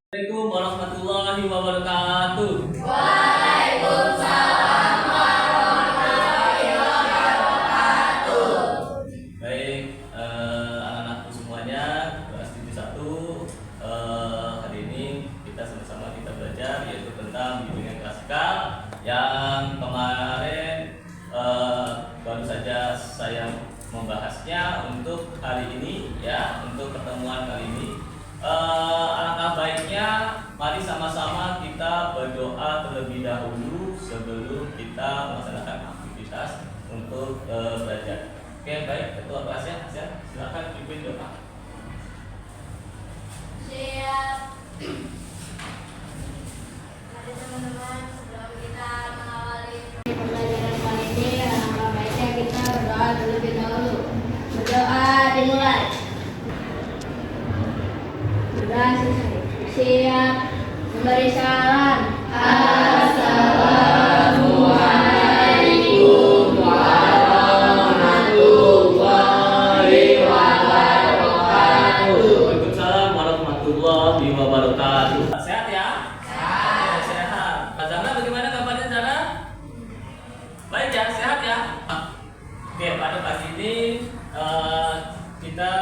Assalamualaikum warahmatullahi wabarakatuh. Waalaikumsalam warahmatullahi wabarakatuh. Baik, anak-anakku semuanya, kelas 1. Hari ini kita sama-sama belajar yaitu tentang bimbingan klasikal yang kemarin baru saja saya membahasnya untuk hari ini ya, untuk pertemuan kali ini. Alangkah baiknya mari sama-sama kita berdoa terlebih dahulu sebelum kita melaksanakan aktivitas untuk belajar. Oke, baik, ketua kelasnya, silakan pimpin doa. Siap. Mari teman-teman, sebelum kita mengawali pembelajaran kali ini, alangkah baiknya kita berdoa terlebih dahulu. Berdoa dimulai. Siap. Memberi salam. Assalamualaikum warahmatullahi wabarakatuh. Waalaikumsalam warahmatullahi wabarakatuh. Sehat ya? Sehat. Sehat. Pak Zahra, bagaimana kabarnya Zahra? Baik ya, sehat ya? Oke, pada pagi ini kita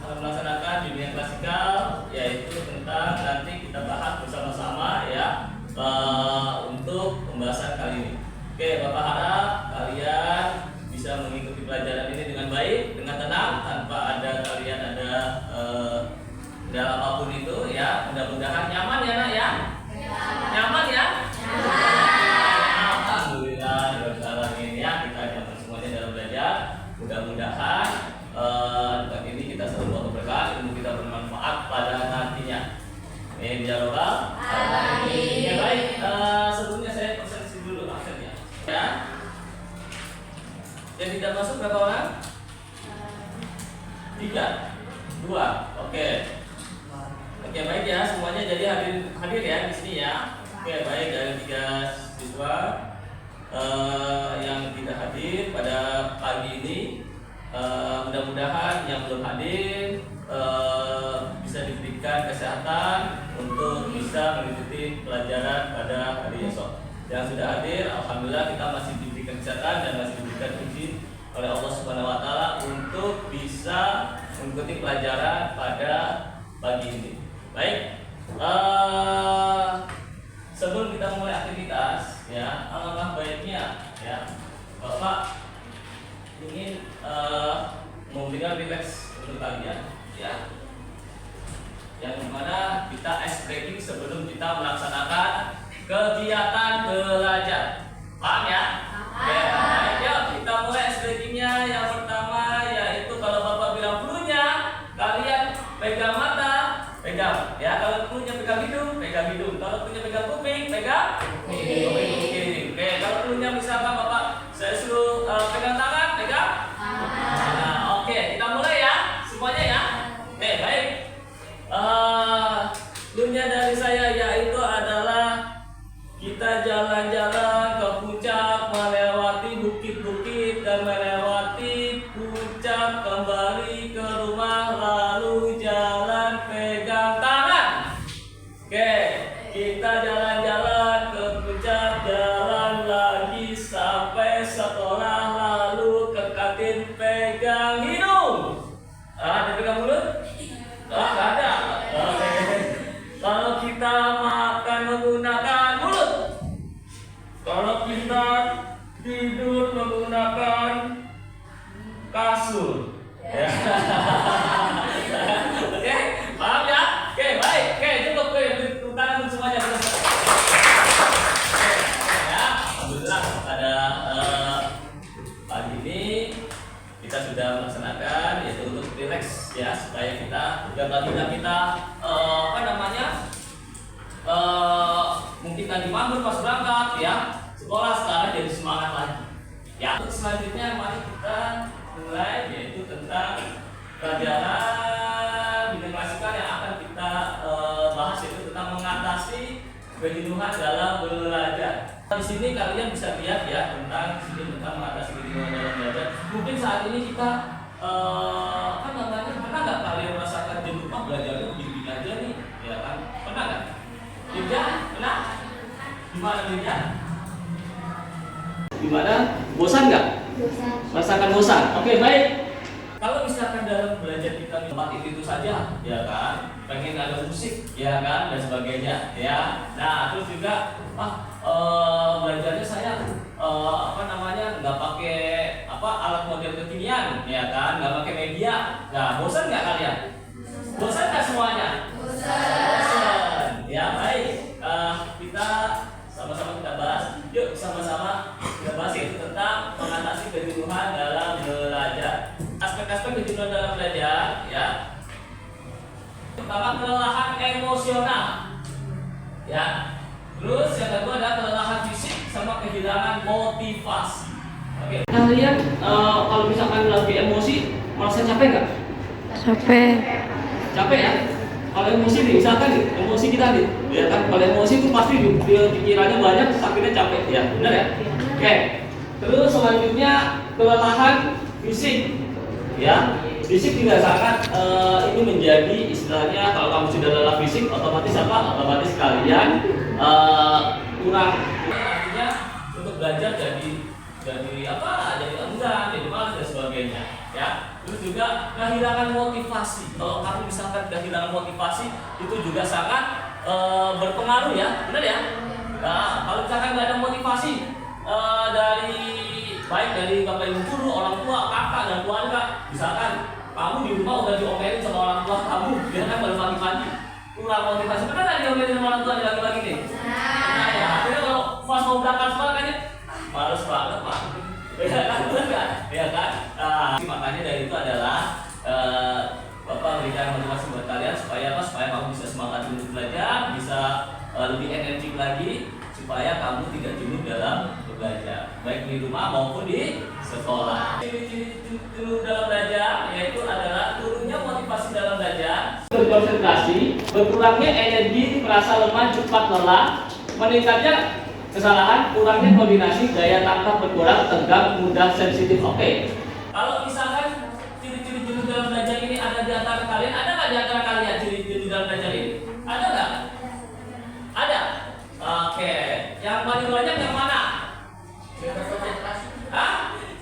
melaksanakan bimbingan klasikal, yaitu tentang nanti kita bahas bersama-sama ya untuk pembahasan kali ini. Oke, Bapak harap kalian bisa mengikuti pelajaran ini dengan baik, dengan tenang, tanpa ada kalian ada kendala apapun itu ya. Mudah-mudahan nyaman ya nak ya. Nyaman ya. Alhamdulillah, dalam ini ya kita nyaman semuanya dalam belajar. Mudah-mudahan pagi ini kita selalu berkah, ilmu kita bermanfaat pada nantinya. Amin ya robbal alamin. Ya baik, sebelumnya saya presentasi dulu absennya. Ya. Yang tidak masuk berapa orang? 3, 2. Oke. Oke, baik ya semuanya, jadi hadir ya di sini ya. Oke, baik, dari 3 siswa yang tidak hadir pada pagi ini. Mudah-mudahan yang belum hadir bisa diberikan kesehatan untuk bisa mengikuti pelajaran pada hari esok. Yang sudah hadir, alhamdulillah kita masih diberikan kesehatan dan masih diberikan izin oleh Allah Subhanahu wa taala untuk bisa mengikuti pelajaran pada pagi ini. Baik. Sebelum kita mulai aktivitas ya, alangkah baiknya ya Bapak ingin memberikan relax untuk kalian ya, yang dimana kita ice breaking sebelum kita melaksanakan kegiatan belajar. Paham ya? Oke, baik, yuk kita mulai ice breakingnya. Yang pertama yaitu kalau Bapak bilang flu-nya, kalian pegang mata, pegang ya. Kalau flu-nya pegang hidung, kalau flu-nya pegang kuping, pegang kuping. Oke, kalau flu-nya misalkan Bapak saya suruh pegang tangan, pegang. Nah, oke, kita mulai ya, semuanya ya. Oke, baik. Cluenya dari saya yaitu adalah kita jalan-jalan ke puncak, melewati bukit-bukit dan melewati puncak, kembali ke rumah, lalu jalan pegang tangan. Oke, kita jalan-jalan ke puncak, jalan lagi sampai sekolah, lalu ke kantin pegang hidung. Ada pegang mulut? Nggak ada. Oke. Kalau kita makan menggunakan mulut, kalau kita tidur menggunakan kasur. Ya. Oke, paham ya? Oke, baik. Oke, cukup. Oke, tepuk tangan semuanya. Oke, ya, alhamdulillah pada pagi ini kita sudah melaksanakan yaitu untuk relax ya, supaya kita biar tadinya kita mungkin tadi malam pas berangkat ya sekolah, sekarang jadi semangat lagi ya. Untuk selanjutnya mari kita mulai yaitu tentang pelajaran bimbingan klasikal yang akan kita bahas, yaitu tentang mengatasi kejenuhan dalam belajar. Di sini kalian bisa lihat ya tentang mengatasi kejenuhan dalam belajar. Mungkin saat ini kita pernah nggak kalian merasakan jenuh, belajarnya begini aja nih ya kan? Pernah dirinya? Gimana? Bosan nggak? Bosan. Merasakan bosan? Oke, baik. Kalau misalkan dalam belajar kita di tempat itu saja, ya kan, pengen ada musik, ya kan, dan sebagainya, ya. Nah, terus juga, belajarnya saya, nggak pakai alat model kekinian, ya kan, nggak pakai media. Nah, bosan nggak kalian? Bosan nggak semuanya? Bosan. Ya, baik. Kita sama-sama kita bahas. Yuk, sama-sama kita bahas itu tentang mengatasi kejenuhan dalam belajar. Aspek-aspek kejenuhan dalam belajar, ya. Pertama, kelelahan emosional, ya. Terus yang kedua adalah kelelahan fisik sama kehilangan motivasi. Oke. Kalian kalau misalkan lagi emosi merasa capek nggak? Capek. Capek ya? Kalau emosi nih, misalkan nih, emosi kita nih, ya kan? Kalau emosi itu pasti pikirannya banyak, akhirnya capek, ya, benar ya? Oke. Terus selanjutnya kelelahan fisik, ya. Fisik juga sangat itu menjadi istilahnya kalau kamu sudah lelah fisik, otomatis apa? Otomatis kalian kurang. Artinya untuk belajar jadi enggan, jadi malas dan sebagainya, ya. Terus juga kehilangan motivasi. Kalau kamu misalkan kehilangan motivasi, itu juga sangat berpengaruh, ya, benar ya? Nah, kalau misalkan nggak ada motivasi baik dari bapak ibu guru, orang tua, kakak dan keluarga, misalkan kamu di rumah udah diomelin sama orang tua kamu, dia kan baru pagi-pagi kurang motivasi, benar nggak diomelin sama orang tua lagi-lagi nih? Nah, ya, akhirnya kalau pas mau berangkat sekolah kayaknya males banget pak. Ya kan, benar nggak? Ya kan? Makanya dari itu adalah Bapak berikan motivasi buat kalian supaya kamu bisa semangat untuk belajar, bisa lebih energik lagi, supaya kamu tidak jenuh dalam belajar, baik di rumah maupun di sekolah. Ciri-ciri jenuh dalam belajar yaitu adalah turunnya motivasi dalam belajar, berkonsentrasi, berkurangnya energi, merasa lemah, cepat lelah, meningkatnya kesalahan, kurangnya koordinasi, daya tangkap berkurang, tegang, mudah sensitif. Oke. Kalau misalkan ciri-ciri jenuh dalam belajar ini ada di antara kalian, ada nggak di antara kalian ciri-ciri dalam belajar ini? Ada nggak? Ada. Oke. Yang paling banyak yang mana? Sulit berkonsentrasi.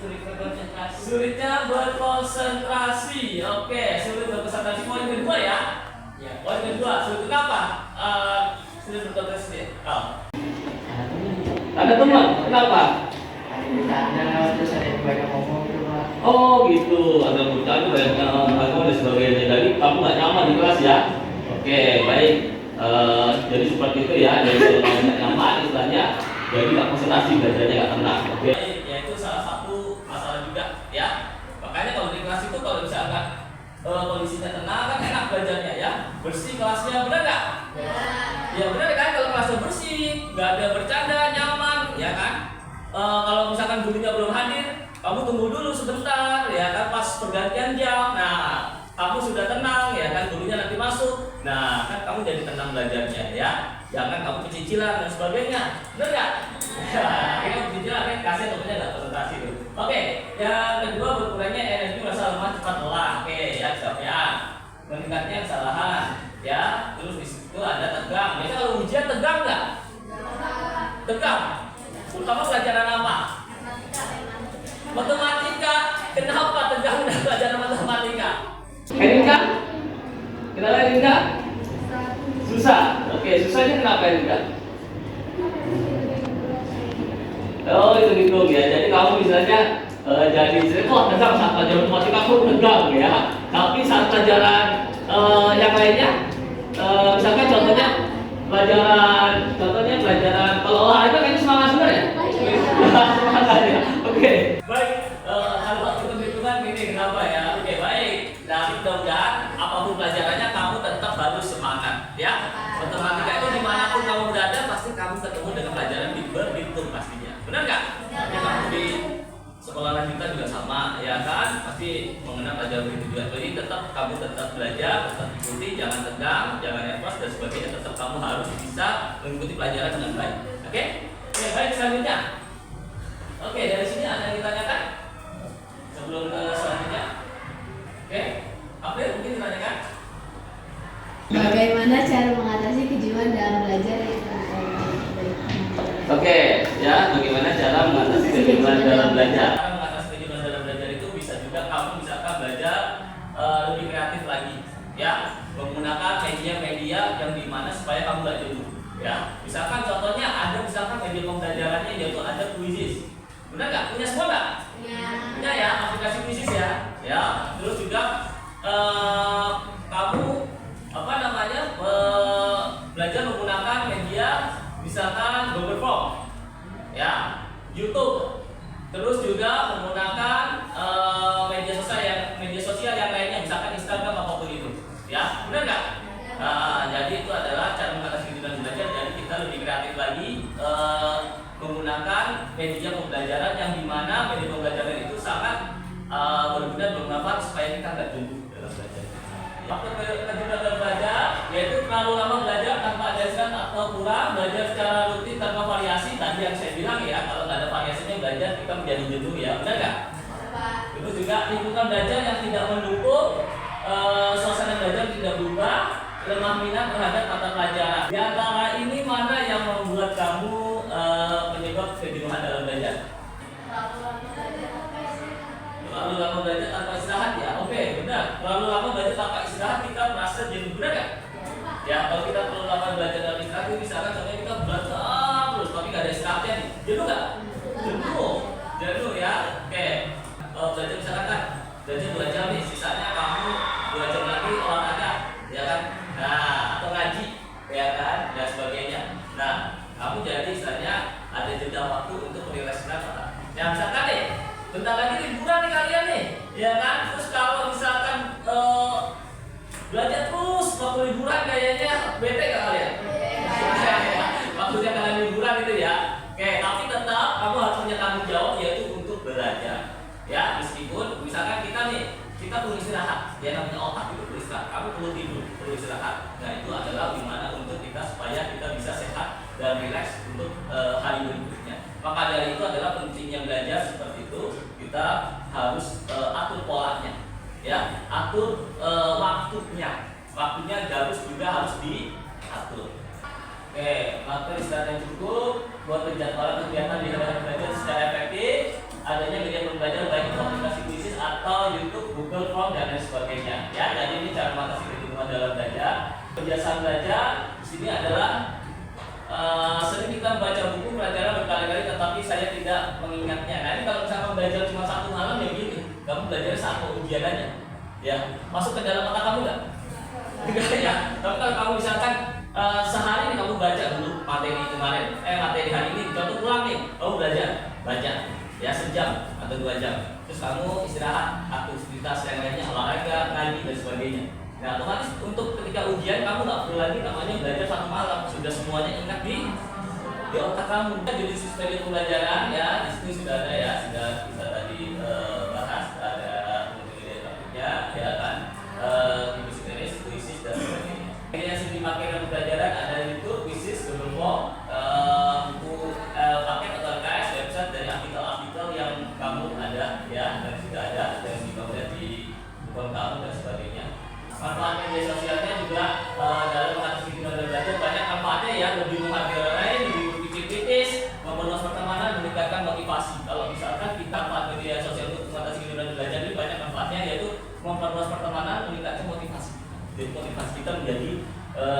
Sulit berkonsentrasi. Sulitnya berkonsentrasi. Oke, sulit berkonsentrasi. Poin kedua ya. Poin kedua, sulit apa? Sulit berkonsentrasi. Ada teman, kenapa? Ada terus ada yang banyak ngomong gitu Pak. Oh gitu, ada bercanda banyak ngomong dan sebagainya. Jadi kamu nggak nyaman di kelas ya? Oke, baik. Jadi seperti itu ya. Jadi kalau kamu nggak nyaman, istilahnya, jadi nggak konsentrasi, belajarnya nggak tenang. Oke. Ya itu salah satu masalah juga ya. Makanya kalau di kelas itu kalau misalkan kondisinya tenang kan enak belajarnya ya. Bersih kelasnya, benar nggak? Ya benar kan, kalau kelasnya bersih, nggak ada bercanda, nyaman, ya kan? Kalau misalkan gurunya belum hadir, kamu tunggu dulu sebentar, ya kan, pas pergantian jam. Nah, kamu sudah tenang, ya kan, gurunya nanti masuk. Nah, kan kamu jadi tenang belajarnya, ya. Jangan kamu kecicilan dan sebagainya, benar nggak? Akhirnya kecicilan, kasih tentunya nggak konsentrasi tuh. Oke, yang kedua berkurangnya energi, merasa lemah, cepat lelah. Oke, ya siap ya. Meningkatnya kesalahan, ya. Terus di situ ada tegang. Biasanya kalau ujian tegang nggak? Tegang. Terutama pelajaran apa? Matematika. Kenapa tegang dalam pelajaran matematika? Erika? Kenapa Erika? Susah. Oke, susahnya kenapa Erika? Oh, itu ya. Jadi kamu misalnya jadi tegang saat pelajaran matematika aku tegang ya. Tapi saat pelajaran yang lainnya, misalkan contohnya pelajaran kalau olahraga kayaknya semangat benar ya? Semangat ya. Oke. Baik. Kalau hitung-hitungan ini kenapa ya? Oke, baik. Nah, mudah-mudahan apapun pelajarannya kamu tetap harus semangat ya. Matematika itu dimanapun kamu berada pasti kamu ketemu dengan pelajaran berhitung pastinya. Benar nggak? Tapi kamu di sekolah lanjutan juga sama, ya kan? Pasti mengenal pelajaran berhitung juga. Jadi kamu tetap belajar, tetap ikuti, jangan tegang, jangan nervous dan sebagainya. Tetap kamu harus bisa mengikuti pelajaran dengan baik. Oke? Oke, baik selanjutnya. Oke, dari sini ada yang ditanyakan sebelum ke selanjutnya. Oke, April mungkin ditanyakan. Bagaimana cara mengatasi kejenuhan dalam belajar yang Oke, dalam belajar. Karena mengatasi kejenuhan dalam belajar itu bisa juga kamu misalkan belajar lebih kreatif lagi, ya, menggunakan media-media yang dimana supaya kamu gak jenuh, ya. Misalkan contohnya ada misalkan media pembelajarannya yaitu ada Quizizz, benar nggak? Punya semua nggak? Punya ya, aplikasi Quizizz ya, ya. Terus juga kamu apa namanya belajar menggunakan media misalkan Google Form, ya, YouTube, terus juga menggunakan media sosial yang lainnya, misalkan Instagram apapun itu, ya, benar nggak? Jadi itu adalah cara mengatasi kejenuhan belajar. Jadi kita lebih kreatif lagi menggunakan media pembelajaran yang dimana media pembelajaran itu sangat berguna bermanfaat supaya kita nggak jenuh dalam belajar. Faktor kejenuhan dalam belajar yaitu terlalu lama belajar tanpa ada istirahat atau kurang belajar secara rutin tanpa variasi. Tadi yang saya bilang ya, kalau nggak ada variasinya belajar kita menjadi jenuh, ya, benar nggak? Terus juga lingkungan belajar yang tidak mendukung, suasana belajar tidak berubah, lemah minat terhadap mata pelajaran. Di antara ini mana yang membuat kamu penyebab kejenuhan dalam belajar? Terlalu lama belajar tanpa istirahat, ya, oke, benar. Terlalu lama belajar tanpa istirahat kita merasa jenuh, benar nggak? Ya, kalau kita terlalu lama belajar dalam istirahat, misalkan contohnya kita belajar terus tapi nggak ada istirahatnya nih, jenuh nggak? Jenuh ya, oke. Belajar misalkan kan, belajar 2 jam nih, sisanya kamu 2 jam lagi olahraga, ya kan? Nah, atau ngaji, ya kan, dan sebagainya. Nah, kamu jadi istilahnya ada jeda waktu untuk merelaksasikan mata. Ya, misalkan nih, bentar lagi liburan nih kalian nih, ya kan? Terus kalau misalkan belajar terus waktu liburan kayaknya bete gak kalian? Maksudnya kalian liburan itu ya. Oke, tapi tetap kamu harus punya tanggung jawab yaitu untuk belajar. Ya, meskipun misalkan kita perlu istirahat, ya, namanya otak itu perlu istirahat, kamu perlu tidur, perlu istirahat. Nah, itu adalah gimana untuk kita supaya kita bisa sehat dan rileks untuk hari berikutnya. Maka dari itu adalah pentingnya belajar seperti itu. Kita harus atur polanya, ya, atur waktunya harus diatur. Oke, materi istirahat yang cukup buat penjadwalan kegiatan di hadapan belajar secara efektif. Adanya media pembelajaran baik itu aplikasi Quizizz atau YouTube, Google Form dan lain sebagainya. Ya, jadi ini cara mengatasi kejenuhan dalam belajar. Kebiasaan belajar di sini adalah sering kita membaca buku pelajaran berkali-kali tetapi saya tidak mengingatnya. Nah, ini kalau misalkan belajar cuma 1 malam ya gini, kamu belajar saat ujian aja. Ya, masuk ke dalam otak kamu nggak? Tidak ya. Tapi kalau kamu misalkan sehari ini kamu baca dulu materi kemarin, materi hari ini, contoh pulang nih, kamu belajar, baca. Ya, sejam atau 2 jam. Terus kamu istirahat, aktivitas yang lainnya, olahraga, ngaji dan sebagainya. Nah, otomatis untuk ketika ujian kamu nggak perlu lagi namanya belajar 1 malam, sudah semuanya ingat di otak kamu. Jadi sistem pembelajaran ya di situ sudah ada ya, sudah kita tadi bahas, ada topiknya ya kan, Quizizz dan sebagainya. Ini yang sering dipakai dalam pembelajaran ada YouTube, Quizizz, Google Form, buku paket atau LKS, website dari artikel-artikel yang kamu ada ya, dan sudah ada dan kamu lihat di buku kamu dan sebagainya. Manfaat media sosialnya juga dalam mengatasi kejenuhan dalam belajar banyak manfaatnya ya, lebih menghargai orang lain, lebih berpikir kritis, memperluas pertemanan, meningkatkan motivasi. Kalau misalkan kita manfaat media sosial untuk mengatasi kejenuhan dalam belajar ini banyak manfaatnya, yaitu memperluas pertemanan, meningkatkan motivasi. Jadi motivasi kita menjadi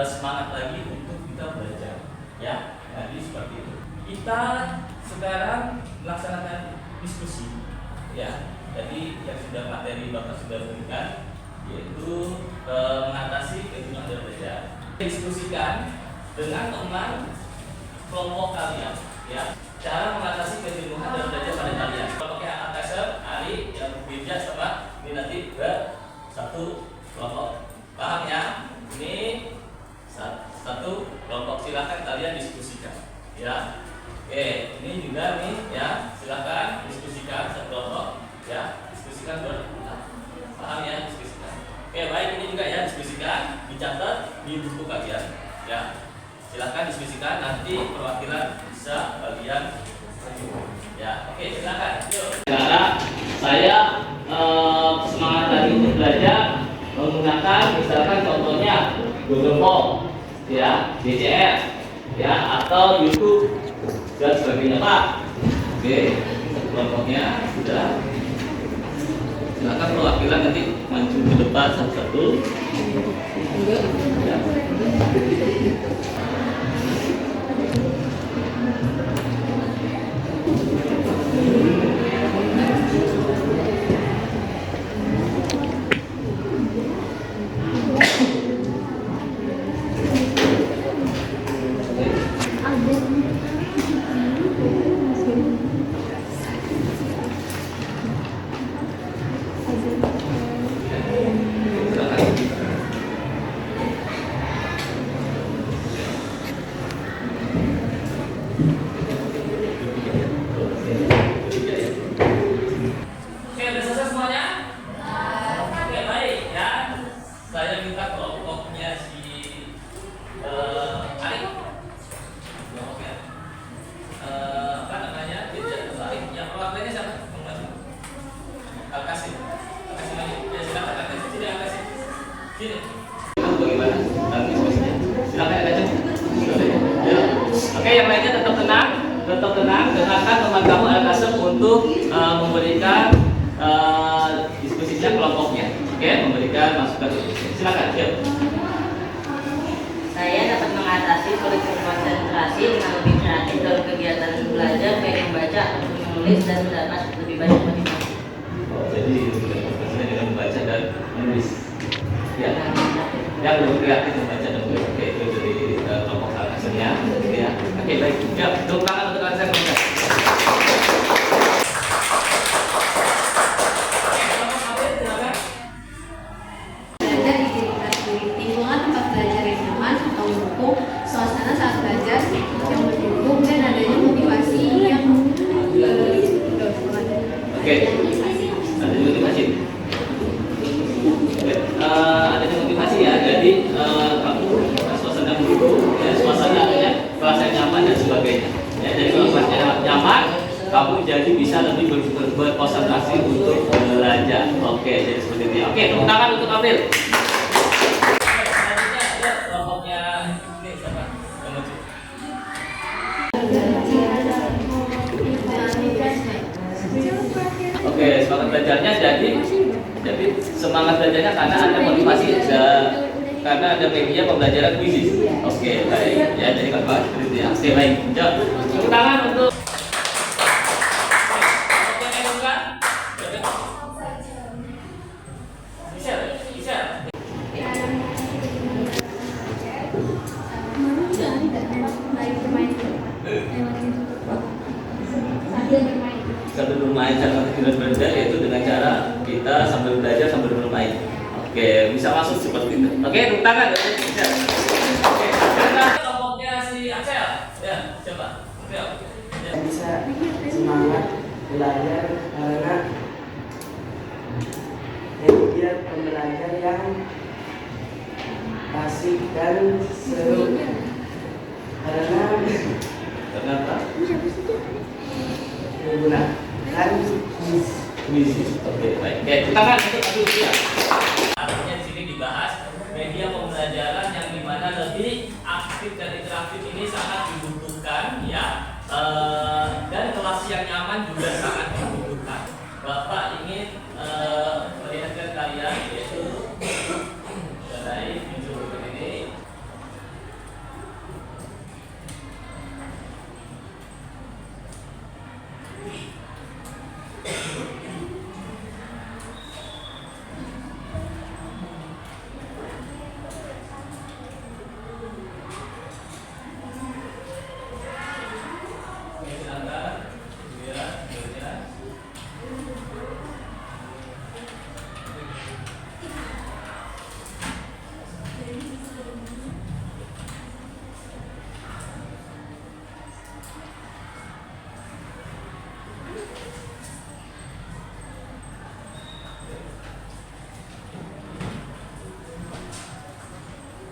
semangat lagi untuk kita belajar. Ya, jadi seperti itu. Kita sekarang melaksanakan diskusi. Ya, jadi yang sudah materi Bapak sudah berikan, yaitu mengatasi kejenuhan dalam belajar. Diskusikan dengan teman kelompok kalian, ya, cara mengatasi kejenuhan dalam belajar pada kalian. Kelompoknya Ataser, Ari, yang berbeda sama ini nanti satu kelompok. Paham ya? Ini satu kelompok, silakan kalian diskusikan, ya. Oke, ini juga nih, ya, silakan diskusikan satu kelompok, ya, diskusikan paham ya, diskusikan. Oke, baik, ini juga ya, diskusikan, dicatat di buku kalian, ya. Silakan diskusikan, nanti perwakilan bisa kalian, ya. Oke, silakan. Yuk. Sekarang saya semangat lagi untuk belajar menggunakan misalkan contohnya Google Form, ya, BCR, ya, atau YouTube dan sebagainya, Pak. Oke, kelompoknya sudah. Silakan perwakilan nanti maju ke depan satu-satu. Ya. Oke, udah selesai semuanya? Oke, baik ya. Saya minta kelompoknya si Arif. Kelompoknya apa namanya? Tidak tertarik. Yang perwakilannya siapa? Al-Qasim. Al-Qasim lagi. Ya silakan Al-Qasim. Sini Al-Qasim. Sini. Kamu bagaimana? Diskusinya. Silakan Al-Qasim. Ya. Oke, yang lainnya tetap tenang. Tetap tenang. Dengarkan teman kamu Al-Qasim untuk memberikan diskusinya kelompoknya. Oke, memberikan masukan. Silakan. Ya. Saya dapat mengatasi sulit konsentrasi dengan lebih kreatif dalam kegiatan belajar, baik membaca ataupun menulis dan mendapat lebih banyak motivasi. Oh, jadi konsentrasinya dengan membaca dan menulis. Ya. Yang lebih kreatif membaca dan menulis. Oke, itu jadi kelompok Al-Qasimnya. Ya. Oke, baik. Ya, tepuk tangan untuk Al-Qasim. Belajar di lingkungan tempat belajar yang nyaman atau mendukung, suasana saat belajar yang mendukung, dan adanya motivasi yang Oke. Ada motivasi. Oke. Adanya motivasi ya. Jadi kamu suasana mendukung, ya, suasana adanya kelas yang nyaman dan sebagainya. Ya, jadi kalau kelasnya nyaman, kamu jadi bisa lebih berkonsentrasi untuk belajar. Oke, jadi seperti itu. Oke, tepuk tangan untuk April. Selanjutnya ada kelompoknya ini siapa? Yang maju. Oke, semangat belajarnya jadi semangat belajarnya karena ada motivasi karena ada media pembelajaran kuisis. Oke, baik. Ya, jadi kan Pak seperti itu ya. Oke, baik. Ya. Tepuk tangan untuk sambil bermain cara tidak belajar, yaitu dengan cara kita sambil belajar sambil bermain. Oke, bisa masuk seperti itu. Oke, tepuk tangan. Bisa. Oke, sekarang kelompoknya si Axel. Ya, coba. Axel. Ya. Bisa semangat belajar karena media pembelajar yang asik dan seru. Karena apa? Menggunakan Kuisis. Oke, baik. Oke, tepuk tangan untuk Abu Sia. Artinya di sini dibahas media pembelajaran yang dimana lebih aktif dan interaktif ini sangat dibutuhkan ya. Dan kelas yang nyaman juga sangat dibutuhkan. Bapak ingin melihatkan kalian yaitu mengenai muncul ini.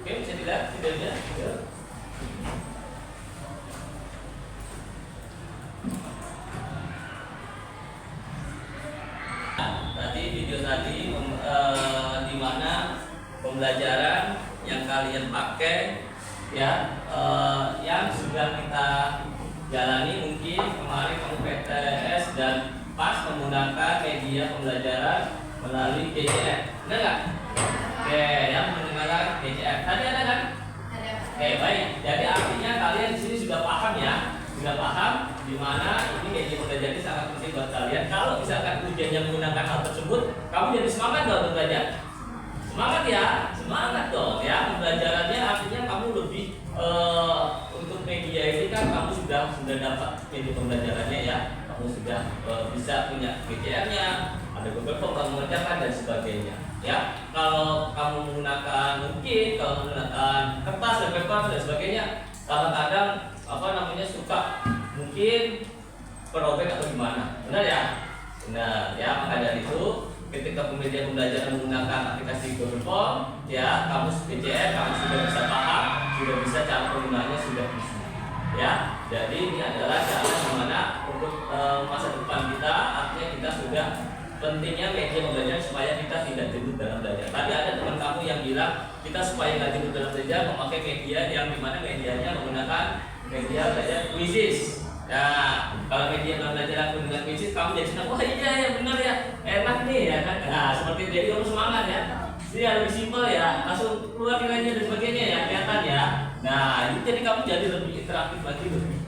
Oke, bisa dilihat videonya. Ya. Tadi video tadi di mana pembelajaran yang kalian pakai ya yang sudah kita jalani mungkin kemarin kamu PTS dan pas menggunakan media pembelajaran melalui KJF, benar nggak? Oke, yang menggunakan KJF tadi ada kan? Ada, Pak. Oke, baik. Jadi artinya kalian di sini sudah paham ya, sudah paham di mana ini media pembelajaran ini sangat penting buat kalian. Kalau misalkan ujiannya menggunakan hal tersebut, kamu jadi semangat nggak untuk belajar? Semangat ya, semangat dong ya. Pembelajarannya artinya kamu lebih untuk media ini kan kamu sudah dapat media pembelajarannya ya. Kamu sudah bisa punya PDR-nya, ada Google Form kamu mengerjakan dan sebagainya. Ya, kalau kamu menggunakan kertas dan paper dan sebagainya, kadang-kadang suka mungkin perobek atau gimana, benar ya? Benar ya, maka dari itu ketika media pembelajaran menggunakan aplikasi Google Form, ya kamu PJR kamu sudah bisa paham, sudah bisa cara penggunaannya sudah bisa. Ya, jadi ini adalah cara gimana untuk masa depan kita, artinya kita sudah pentingnya media pembelajaran supaya kita tidak jenuh dalam belajar. Tadi ada teman kamu yang bilang kita supaya nggak jenuh dalam belajar memakai media yang dimana medianya menggunakan media belajar quizzes. Nah, kalau media pembelajaran menggunakan quizzes kamu jadi senang, wah iya ya benar ya, enak nih ya kan. Nah, seperti itu jadi kamu semangat ya. Jadi lebih simpel ya, langsung keluar nilainya dan sebagainya ya, kelihatan ya. Nah, ini jadi kamu jadi lebih interaktif lagi, lebih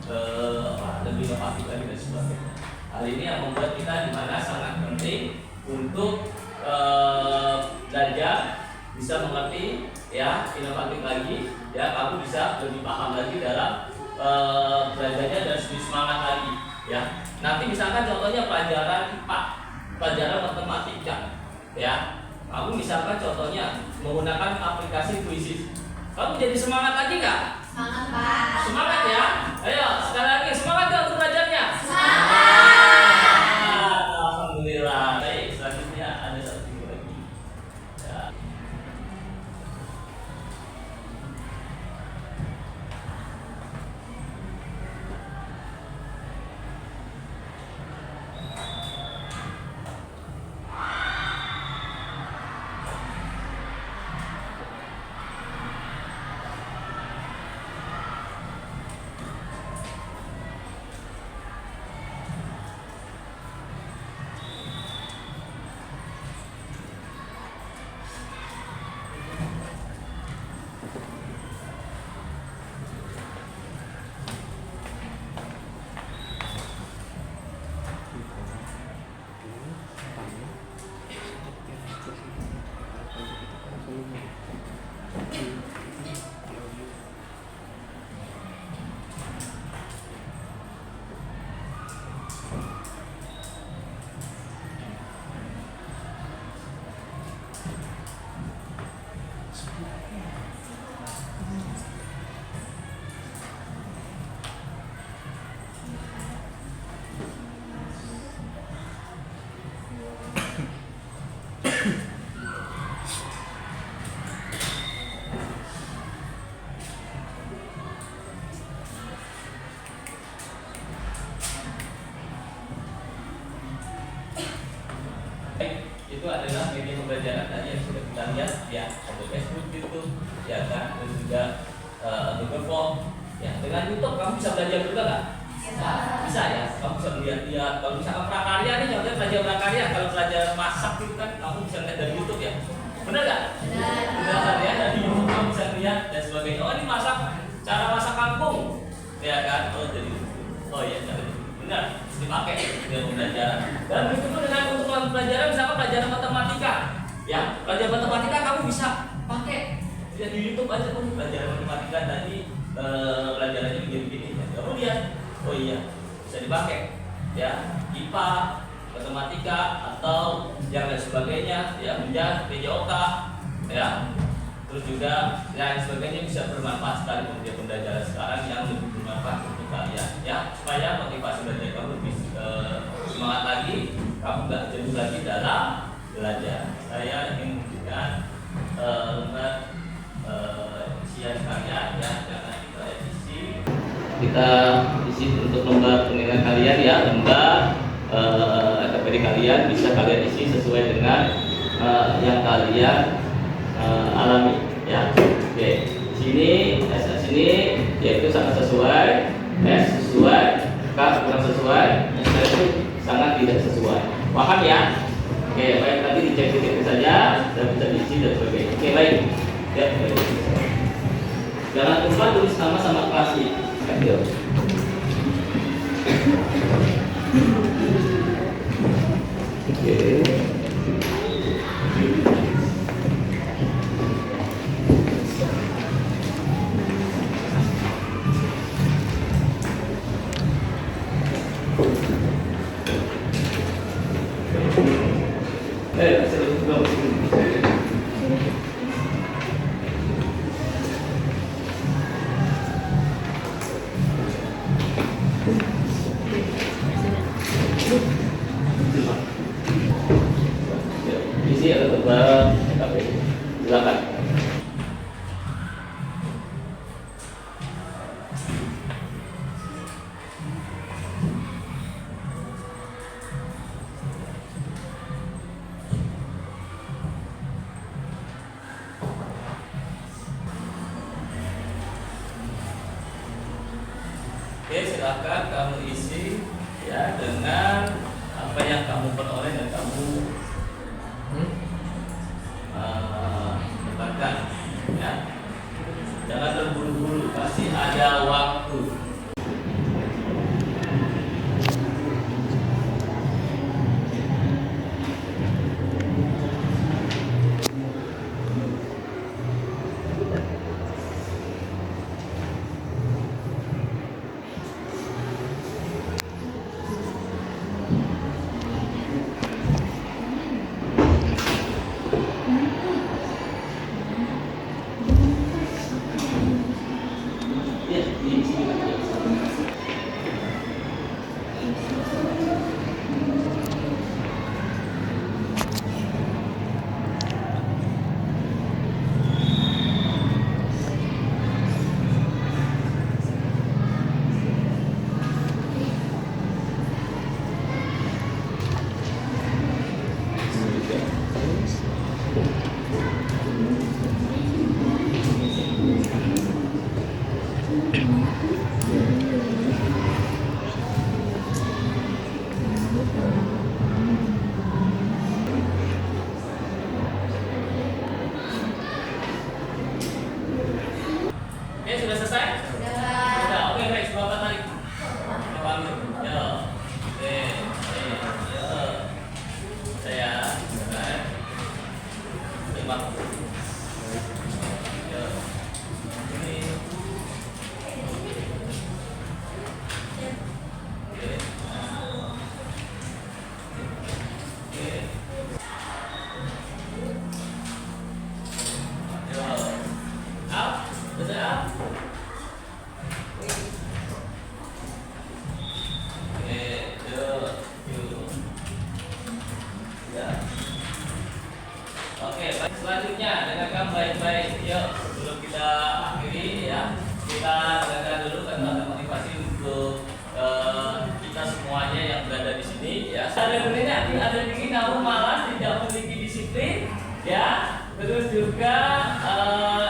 inovatif lagi dan sebagainya. Hal ini yang membuat kita dimana sangat penting untuk belajar, bisa mengerti ya, inovatif lagi ya, kamu bisa lebih paham lagi dalam belajarnya dan lebih semangat lagi ya. Nanti misalkan contohnya pelajaran IPA, pelajaran matematika ya, kamu misalkan contohnya menggunakan aplikasi quizzes, kamu jadi semangat lagi nggak? Semangat, Pak. Semangat ya. Ayo sekali lagi semangat nggak untuk belajarnya? Semangat. Alhamdulillah. Baik, selanjutnya ada satu video lagi ya. Itu adalah media pembelajaran tadi yang sudah kita lihat ya, ada Facebook, YouTube, ya kan, dan juga Google Form. Ya, dengan YouTube kamu bisa belajar juga nggak? Bisa ya, kamu bisa melihat-lihat. Kalau misalkan prakarya nih, contohnya belajar prakarya, kalau belajar masak itu kan kamu bisa lihat dari YouTube ya, benar nggak? Benar ya, dari YouTube kamu bisa lihat dan sebagainya. Oh ini masak, cara masak kangkung, ya kan? Oh jadi, oh iya, benar. Dipakai media pembelajaran. Dan begitu dengan untuk pelajaran misalkan pelajaran matematika, ya pelajaran matematika kamu bisa pakai ya, di YouTube aja tuh pelajaran matematika tadi pelajarannya begini-begini. Ya. Kamu lihat, oh iya bisa dipakai, ya IPA, matematika atau yang lain sebagainya, ya PJOK, ya terus juga lain sebagainya bisa bermanfaat sekali media pembelajaran sekarang yang lebih bermanfaat untuk kalian ya, supaya motivasi belajar kamu lebih semangat lagi, kamu nggak jenuh lagi dalam belajar. Saya ingin memberikan lembar isian kalian ya, karena kita isi untuk lembar penilaian kalian ya, lembar LKPD kalian bisa kalian isi sesuai dengan yang kalian alami ya. Oke, sini S sini yaitu sangat sesuai, S sesuai, sesuai, yang sekarang itu sangat tidak sesuai. Paham ya? Oke, baik, nanti dicek saja, dan bisa diisi dan sebagainya. Oke, baik. Ya, baik. Jangan lupa tulis nama sama kelasnya. Ayo. Oke. Isi atau tebal, silakan. Oke, silakan kamu isi ya dengan apa yang kamu peroleh dan kamu dapatkan ya. Jangan terburu-buru, pasti ada waktu. Ya, diisi juga. Oke, sudah selesai? Sudah. Oke, baik. Bapak tarik. Bapak ambil. Ya. Oke. Ya. Saya. Terima kasih. Ya. Ini. Oke. Oke. Ya. Up. Selesai up. Oke, baik. Selanjutnya dengarkan baik-baik. Yuk, sebelum kita akhiri ya, kita dengarkan dulu kata motivasi untuk kita semuanya yang berada di sini ya. Ada begini namun malah tidak memiliki disiplin ya. Terus juga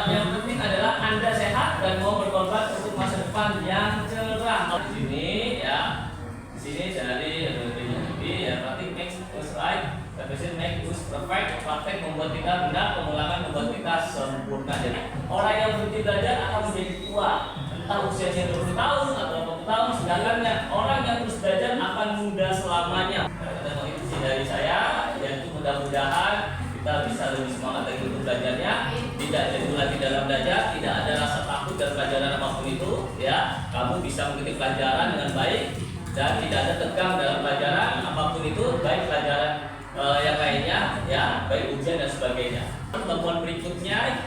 yang penting adalah Anda sehat dan mau berkorban untuk masa depan yang cerah. Di sini ya, di sini dari ya berarti make us right, represent make us perfect. Praktek membuat kita benar, pengulangan membuat kita sempurna. Jadi orang yang berhenti belajar akan menjadi tua, entah usianya 20 tahun atau 40 tahun. Sedangkan orang yang terus belajar akan muda selamanya. Itu dari saya, yaitu mudah-mudahan kita bisa lebih semangat lagi untuk belajarnya, tidak jenuh lagi dalam belajar, tidak ada rasa takut dalam pelajaran apapun itu ya. Kamu bisa mengikuti pelajaran dengan baik dan tidak ada tegang dalam pelajaran apapun itu, baik pelajaran yang lainnya ya, baik ujian dan sebagainya. Pertemuan berikutnya